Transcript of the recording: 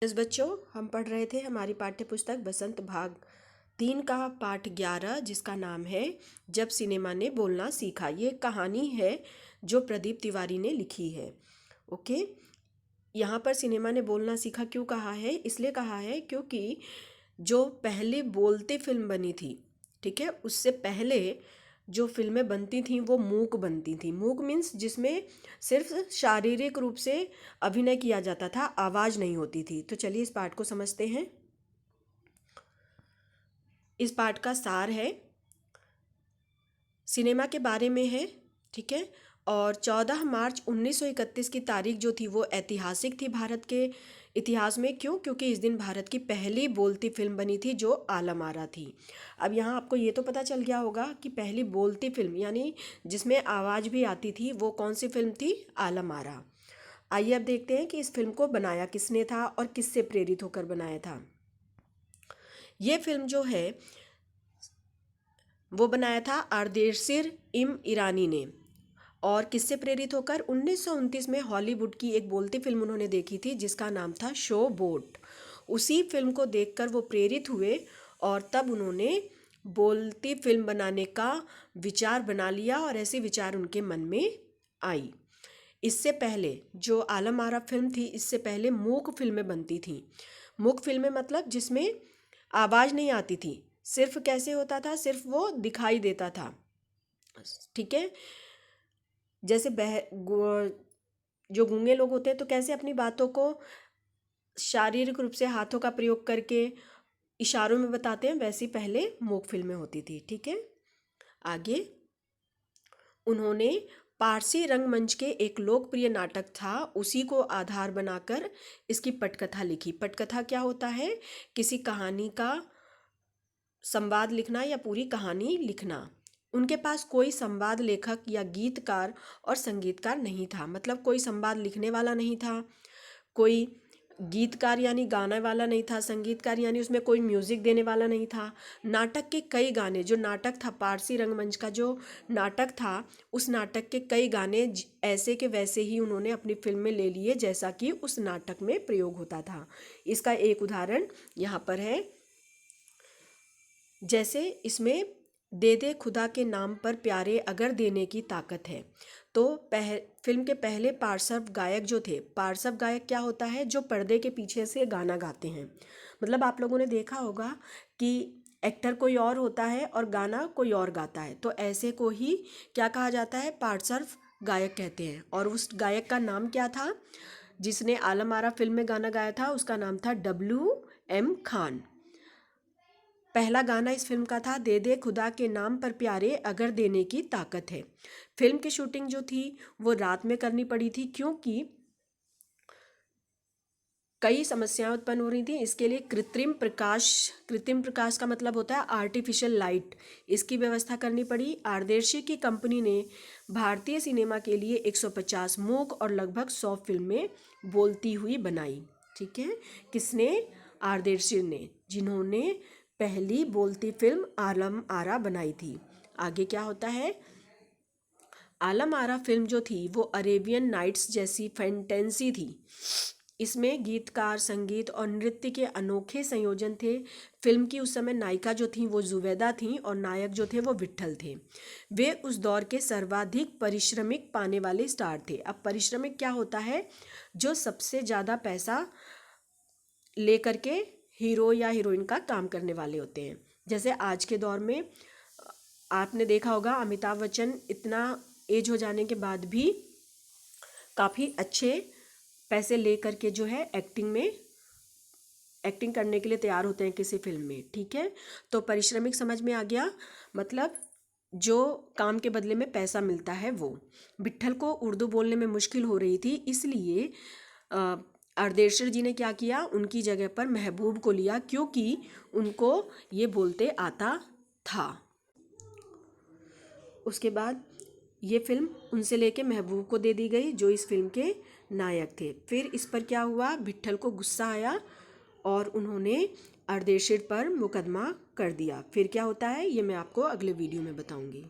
इस बच्चों हम पढ़ रहे थे हमारी पाठ्य पुस्तक बसंत भाग 3 का पाठ 11 जिसका नाम है जब सिनेमा ने बोलना सीखा। ये कहानी है जो प्रदीप तिवारी ने लिखी है। ओके, यहाँ पर सिनेमा ने बोलना सीखा क्यों कहा है? इसलिए कहा है क्योंकि जो पहली बोलती फिल्म बनी थी, ठीक है, उससे पहले जो फिल्में बनती थीं वो मूक बनती थीं। मूक मीन्स जिसमें सिर्फ शारीरिक रूप से अभिनय किया जाता था, आवाज़ नहीं होती थी। तो चलिए इस पाठ को समझते हैं। इस पाठ का सार है, सिनेमा के बारे में है, ठीक है। और 14 मार्च 1931 की तारीख जो थी वो ऐतिहासिक थी भारत के इतिहास में। क्यों? क्योंकि इस दिन भारत की पहली बोलती फिल्म बनी थी जो आलम आरा थी। अब यहाँ आपको ये तो पता चल गया होगा कि पहली बोलती फिल्म यानी जिसमें आवाज़ भी आती थी वो कौन सी फिल्म थी? आलम आरा। आइए अब देखते हैं कि इस फिल्म को बनाया किसने था और किससे प्रेरित होकर बनाया था। ये फिल्म जो है वो बनाया था आर्देशिर इम ईरानी ने। और किससे प्रेरित होकर? 1929 में हॉलीवुड की एक बोलती फिल्म उन्होंने देखी थी जिसका नाम था शो बोट। उसी फिल्म को देखकर वो प्रेरित हुए और तब उन्होंने बोलती फिल्म बनाने का विचार बना लिया और ऐसे विचार उनके मन में आई। इससे पहले जो आलम आरा फिल्म थी, इससे पहले मूक फिल्में बनती थीं। मूक फिल्में मतलब जिसमें आवाज़ नहीं आती थी, सिर्फ कैसे होता था? सिर्फ वो दिखाई देता था, ठीक है। जैसे जो गूंगे लोग होते हैं तो कैसे अपनी बातों को शारीरिक रूप से हाथों का प्रयोग करके इशारों में बताते हैं, वैसी पहले मूक फिल्में होती थी, ठीक है। आगे उन्होंने पारसी रंगमंच के एक लोकप्रिय नाटक था, उसी को आधार बनाकर इसकी पटकथा लिखी। पटकथा क्या होता है? किसी कहानी का संवाद लिखना या पूरी कहानी लिखना। उनके पास कोई संवाद लेखक या गीतकार और संगीतकार नहीं था, मतलब कोई संवाद लिखने वाला नहीं था, कोई गीतकार यानी गाने वाला नहीं था, संगीतकार यानी उसमें कोई म्यूज़िक देने वाला नहीं था। नाटक के कई गाने, जो नाटक था पारसी रंगमंच का जो नाटक था, उस नाटक के कई गाने ऐसे के वैसे ही उन्होंने अपनी फिल्म में ले लिए जैसा कि उस नाटक में प्रयोग होता था। इसका एक उदाहरण यहाँ पर है, जैसे इसमें दे दे खुदा के नाम पर प्यारे अगर देने की ताकत है। तो फिल्म के पहले पार्श्व गायक जो थे, पार्श्व गायक क्या होता है? जो पर्दे के पीछे से गाना गाते हैं। मतलब आप लोगों ने देखा होगा कि एक्टर कोई और होता है और गाना कोई और गाता है, तो ऐसे को ही क्या कहा जाता है? पार्श्व गायक कहते हैं। और उस गायक का नाम क्या था? जिसने आलम आरा फिल्म में गाना गाया था उसका नाम था WM खान। पहला गाना इस फिल्म का था दे दे खुदा के नाम पर प्यारे अगर देने की ताकत है। फिल्म की शूटिंग जो थी वो रात में करनी पड़ी थी क्योंकि कई समस्याएं उत्पन्न हो रही थी। इसके लिए कृत्रिम प्रकाश का मतलब होता है आर्टिफिशियल लाइट, इसकी व्यवस्था करनी पड़ी। आर्देशी की कंपनी ने भारतीय सिनेमा के लिए 150 मूक और लगभग 100 फिल्में बोलती हुई बनाई, ठीक है। किसने? आर्देशी ने, जिन्होंने पहली बोलती फिल्म आलम आरा बनाई थी। आगे क्या होता है? आलम आरा फिल्म जो थी वो अरेबियन नाइट्स जैसी फैंटेसी थी। इसमें गीतकार, संगीत और नृत्य के अनोखे संयोजन थे। फिल्म की उस समय नायिका जो थी वो जुबैदा थी और नायक जो थे वो विट्ठल थे। वे उस दौर के सर्वाधिक पारिश्रमिक पाने वाले स्टार थे। अब पारिश्रमिक क्या होता है? जो सबसे ज़्यादा पैसा लेकर के हीरो या हीरोइन का काम करने वाले होते हैं। जैसे आज के दौर में आपने देखा होगा अमिताभ बच्चन इतना एज हो जाने के बाद भी काफ़ी अच्छे पैसे ले करके जो है एक्टिंग करने के लिए तैयार होते हैं किसी फिल्म में, ठीक है। तो पारिश्रमिक समझ में आ गया, मतलब जो काम के बदले में पैसा मिलता है वो। विट्ठल को उर्दू बोलने में मुश्किल हो रही थी, इसलिए आर्देशर जी ने क्या किया? उनकी जगह पर महबूब को लिया क्योंकि उनको ये बोलते आता था। उसके बाद ये फिल्म उनसे लेके महबूब को दे दी गई जो इस फिल्म के नायक थे। फिर इस पर क्या हुआ? विट्ठल को गुस्सा आया और उन्होंने आर्देशिर पर मुकदमा कर दिया। फिर क्या होता है ये मैं आपको अगले वीडियो में बताऊंगी।